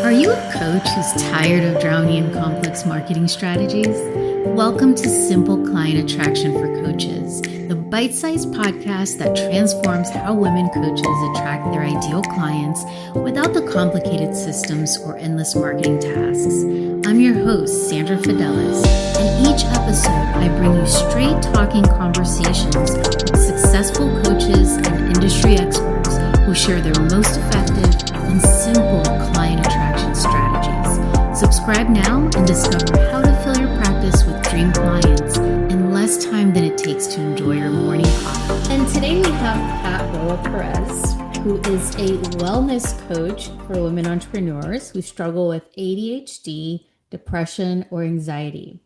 Are you a coach who's tired of drowning in complex marketing strategies? Welcome to Simple Client Attraction for Coaches, the bite-sized podcast that transforms how women coaches attract their ideal clients without the complicated systems or endless marketing tasks. I'm your host, Sandra Fidelis, and each episode I bring you straight talking conversations with successful coaches and industry experts who share their most effective and simple client attraction strategies. Subscribe now and discover how to fill your practice with dream clients in less time than it takes to enjoy your morning coffee. And today we have Pat Roa-Perez, who is a wellness coach for women entrepreneurs who struggle with ADHD, depression, or anxiety.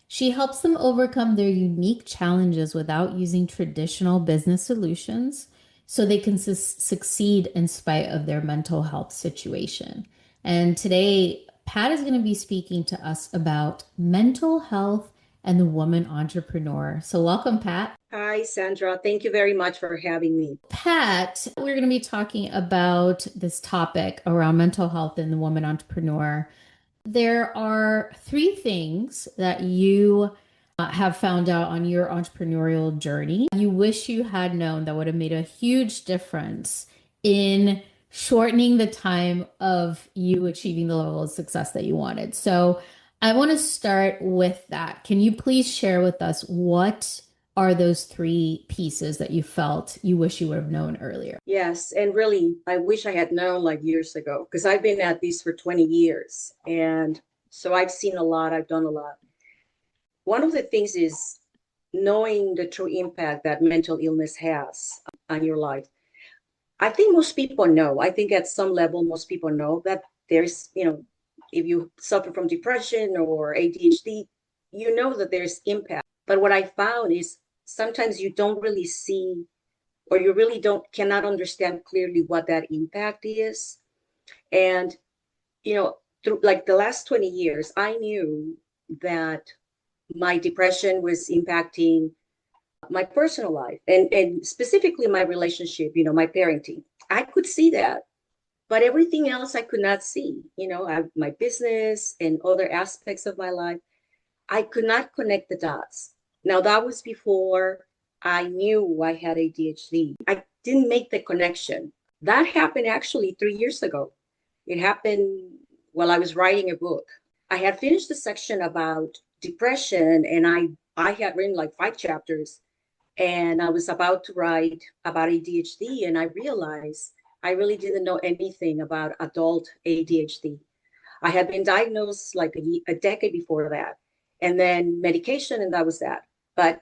She helps them overcome their unique challenges without using traditional business solutions, so they can succeed in spite of their mental health situation. And today, Pat is going to be speaking to us about mental health and the woman entrepreneur. So welcome, Pat. Hi, Sandra. Thank you very much for having me. Pat, we're going to be talking about this topic around mental health and the woman entrepreneur. There are three things that you have found out on your entrepreneurial journey you wish you had known that would have made a huge difference in shortening the time of you achieving the level of success that you wanted. So I want to start with that. Can you please share with us what are those three pieces that you felt you wish you would have known earlier? Yes, and really, I wish I had known like years ago because I've been at this for 20 years. And so I've seen a lot, I've done a lot. One of the things is knowing the true impact that mental illness has on your life. I think most people know. I think at some level, most people know that there's, if you suffer from depression or ADHD, you know that there's impact. But what I found is sometimes you don't really see, or you really cannot understand clearly what that impact is. And, through like the last 20 years, I knew that my depression was impacting my personal life and specifically my relationship, my parenting. I could see that, but everything else I could not see, my business and other aspects of my life. I could not connect the dots. Now, that was before I knew I had ADHD. I didn't make the connection. That happened actually 3 years ago. It happened while I was writing a book. I had finished the section about depression, and I had written like 5 chapters, and I was about to write about ADHD, and I realized I really didn't know anything about adult ADHD. I had been diagnosed like a decade before that, and then medication, and that was that. But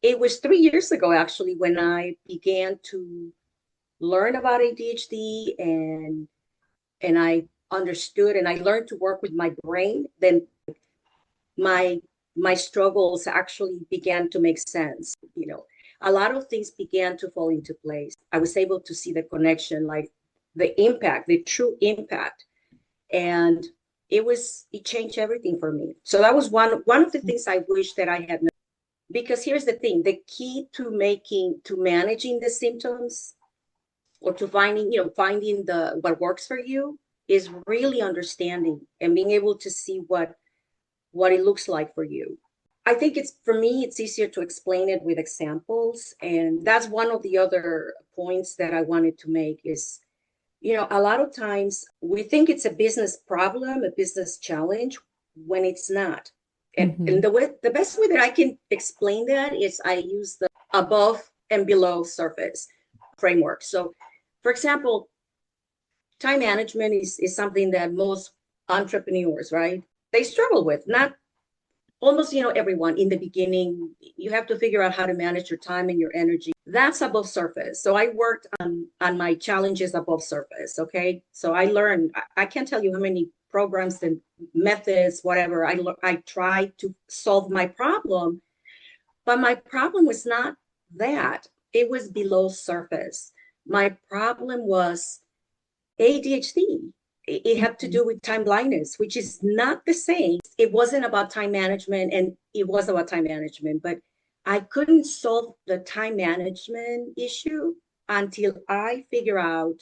it was 3 years ago, actually, when I began to learn about ADHD and I understood and I learned to work with my brain. Then my struggles actually began to make sense. A lot of things began to fall into place. I was able to see the connection, like the impact, the true impact. And it changed everything for me. So that was one of the things I wish that I had known. Because here's the thing, the key to managing the symptoms or to finding what works for you is really understanding and being able to see what it looks like for you. I think for me, it's easier to explain it with examples. And that's one of the other points that I wanted to make is, a lot of times we think it's a business problem, a business challenge, when it's not. And the best way that I can explain that is I use the above and below surface framework. So, for example, time management is something that most entrepreneurs, right, they struggle with. Not almost, everyone in the beginning, you have to figure out how to manage your time and your energy. That's above surface. So I worked on my challenges above surface. Okay. So I learned, I can't tell you how many programs and methods, whatever. I tried to solve my problem, but my problem was not that. It was below surface. My problem was ADHD. It had to do with time blindness, which is not the same. It wasn't about time management, and it was about time management, but I couldn't solve the time management issue until I figure out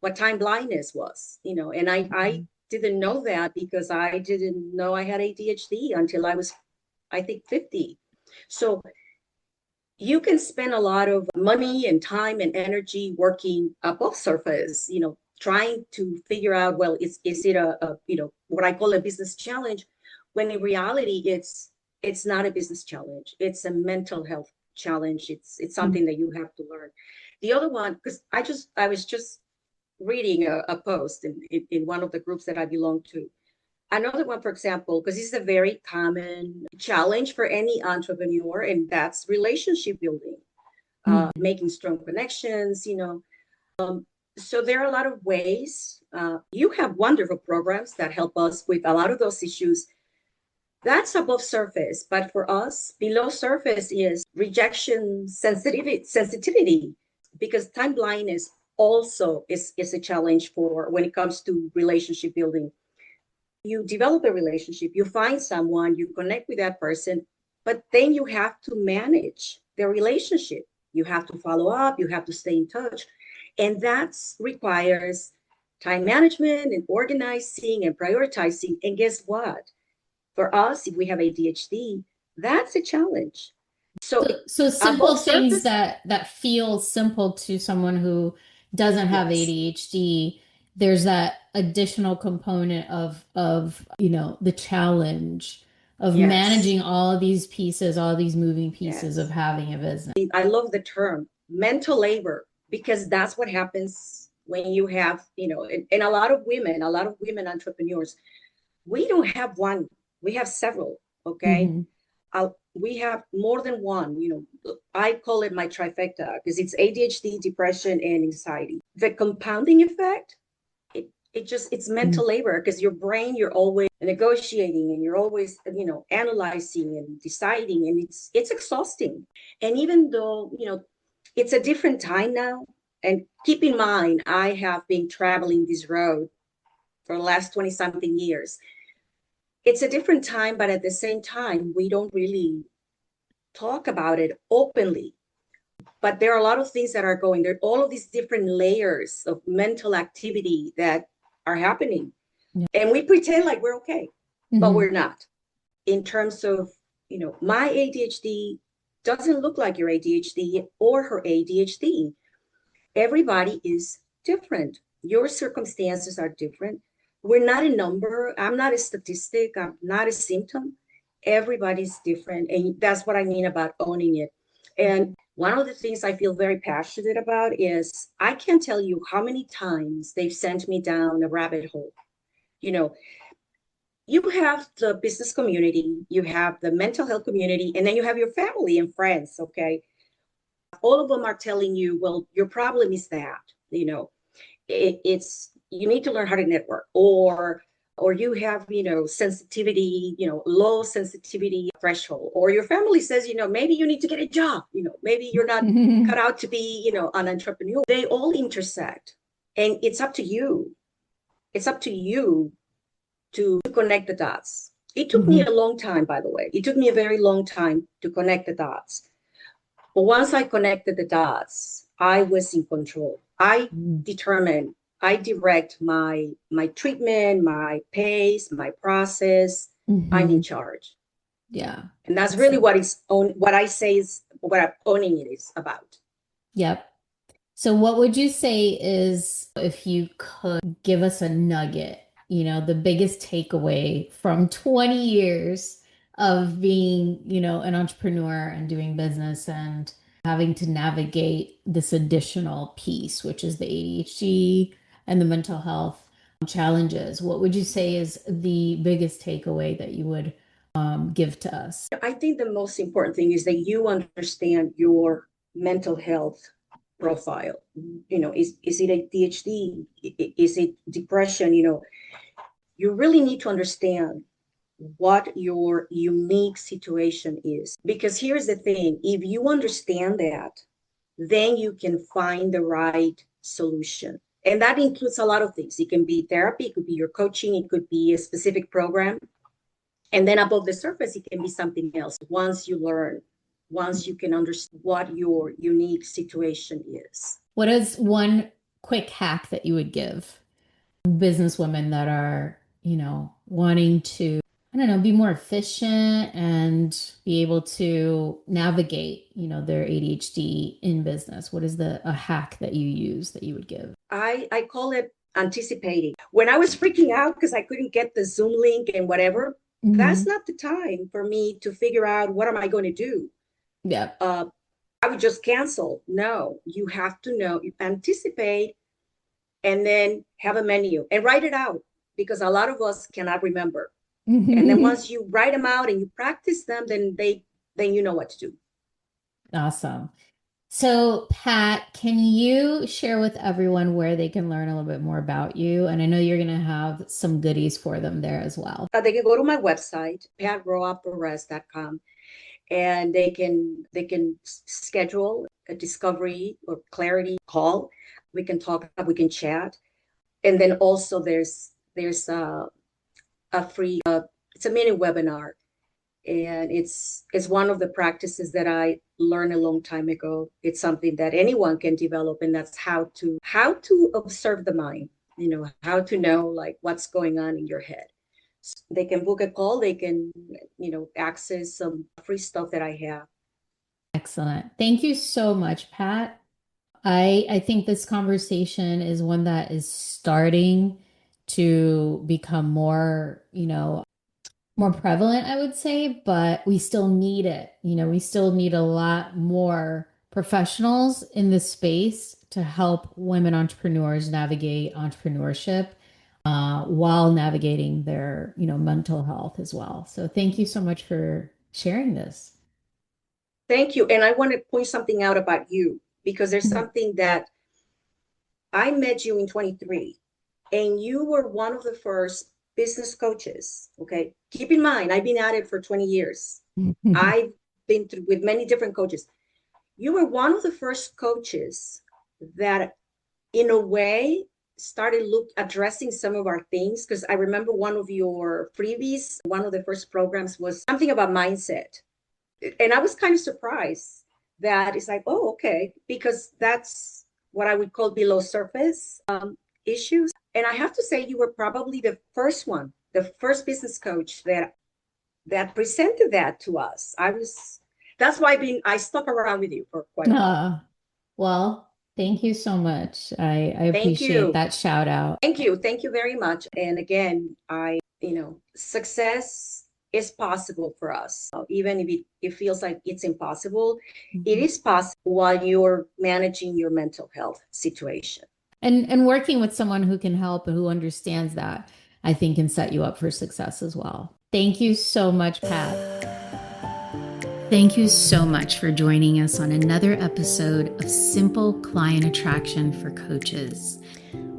what time blindness was, and I didn't know that because I didn't know I had ADHD until I was, I think, 50. So you can spend a lot of money and time and energy working above surface, trying to figure out, well, is it what I call a business challenge, when in reality it's not a business challenge. It's a mental health challenge. It's something that you have to learn. The other one, because I was just reading a post in one of the groups that I belong to. Another one, for example, because this is a very common challenge for any entrepreneur, and that's relationship building, making strong connections, So there are a lot of ways. You have wonderful programs that help us with a lot of those issues. That's above surface. But for us, below surface is rejection sensitivity, because time blindness also is a challenge for when it comes to relationship building. You develop a relationship, you find someone, you connect with that person, but then you have to manage the relationship. You have to follow up, you have to stay in touch. And that requires time management and organizing and prioritizing. And guess what? For us, if we have ADHD, that's a challenge. So simple things surface, that feel simple to someone who doesn't have yes, ADHD, there's that additional component of the challenge of yes, managing all of these pieces, all these moving pieces of yes. having a business. I love the term mental labor, because that's what happens when you have, and a lot of women entrepreneurs, we don't have one, we have several. Okay. Hmm. We have more than one, I call it my trifecta, because it's ADHD, depression, and anxiety. The compounding effect, it's mental labor, because your brain, you're always negotiating, and you're always, analyzing and deciding, and it's exhausting. And even though, it's a different time now, and keep in mind, I have been traveling this road for the last 20 something years. It's a different time, but at the same time, we don't really talk about it openly. But there are a lot of things that are going there, all of these different layers of mental activity that are happening. Yeah. And we pretend like we're okay, but Hmm. we're not. In terms of, my ADHD doesn't look like your ADHD or her ADHD. Everybody is different. Your circumstances are different. We're not a number. I'm not a statistic. I'm not a symptom. Everybody's different. And that's what I mean about owning it. And one of the things I feel very passionate about is I can't tell you how many times they've sent me down a rabbit hole. You know, you have the business community, you have the mental health community, and then you have your family and friends. Okay. All of them are telling you, well, your problem is that, it's you need to learn how to network, or you have, sensitivity, low sensitivity threshold, or your family says, maybe you need to get a job, maybe you're not cut out to be, an entrepreneur. They all intersect, and it's up to you. It's up to you to connect the dots. It took me Hmm. a long time, by the way. It took me a very long time to connect the dots. But once I connected the dots, I was in control. I determine, I direct my treatment, my pace, my process. I'm in Hmm. charge. Yeah. And that's really Awesome. what I say is what owning it is about. Yep. So what would you say is, if you could give us a nugget, the biggest takeaway from 20 years of being, an entrepreneur and doing business and having to navigate this additional piece, which is the ADHD and the mental health challenges. What would you say is the biggest takeaway that you would give to us? I think the most important thing is that you understand your mental health profile. Is it ADHD? Is it depression? You really need to understand what your unique situation is. Because here's the thing, if you understand that, then you can find the right solution. And that includes a lot of things. It can be therapy, it could be your coaching, it could be a specific program. And then above the surface, it can be something else. Once you can understand what your unique situation is. What is one quick hack that you would give businesswomen that are, wanting to, I don't know, be more efficient and be able to navigate, their ADHD in business? What is a hack that you use that you would give? I call it anticipating. When I was freaking out because I couldn't get the Zoom link and whatever, that's not the time for me to figure out what am I going to do. Yeah. I would just cancel. No, you have to know, you anticipate, and then have a menu and write it out because a lot of us cannot remember. And then once you write them out and you practice them, then you know what to do. Awesome. So, Pat, can you share with everyone where they can learn a little bit more about you? And I know you're going to have some goodies for them there as well. They can go to my website, patroa-perez.com, and they can schedule a discovery or clarity call. We can talk, we can chat. And then also there's a free it's a mini webinar, and it's one of the practices that I learned a long time ago. It's something that anyone can develop, and that's how to observe the mind, how to know like what's going on in your head. So they can book a call, they can access some free stuff that I have. Excellent. Thank you so much, Pat. I think this conversation is one that is starting to become more, more prevalent, I would say, but we still need it. We still need a lot more professionals in this space to help women entrepreneurs navigate entrepreneurship while navigating their, mental health as well. So thank you so much for sharing this. Thank you. And I want to point something out about you, because there's something that I met you in 23, and you were one of the first business coaches. Okay. Keep in mind, I've been at it for 20 years. I've been through with many different coaches. You were one of the first coaches that, in a way, started addressing some of our things. Because I remember one of your freebies, one of the first programs was something about mindset. And I was kind of surprised that it's like, oh, okay, because that's what I would call below surface issues. And I have to say, you were probably the first one, the first business coach that presented that to us. That's why I stuck around with you for quite a while. Well, thank you so much. I appreciate that shout out. Thank you. Thank you very much. And again, success is possible for us. Even if it feels like it's impossible, it is possible while you're managing your mental health situation. And working with someone who can help and who understands that, I think, can set you up for success as well. Thank you so much, Pat. Thank you so much for joining us on another episode of Simple Client Attraction for Coaches.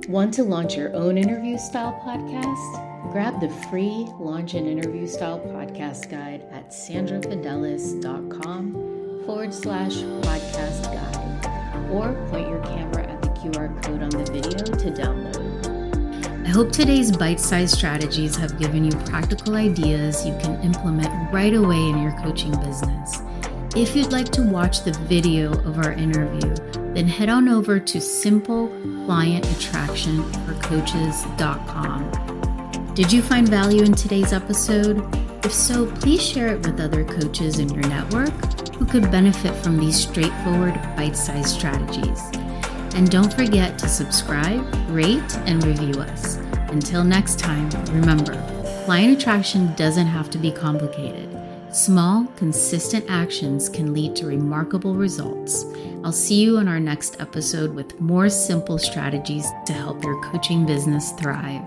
Want to launch your own interview style podcast? Grab the free Launch an Interview Style Podcast Guide at sandrafidelis.com/podcast guide, or point your camera at the QR code on the video to download. I hope today's bite-sized strategies have given you practical ideas you can implement right away in your coaching business. If you'd like to watch the video of our interview, then head on over to simpleclientattractionforcoaches.com. Did you find value in today's episode? If so, please share it with other coaches in your network who could benefit from these straightforward, bite-sized strategies. And don't forget to subscribe, rate, and review us. Until next time, remember, client attraction doesn't have to be complicated. Small, consistent actions can lead to remarkable results. I'll see you in our next episode with more simple strategies to help your coaching business thrive.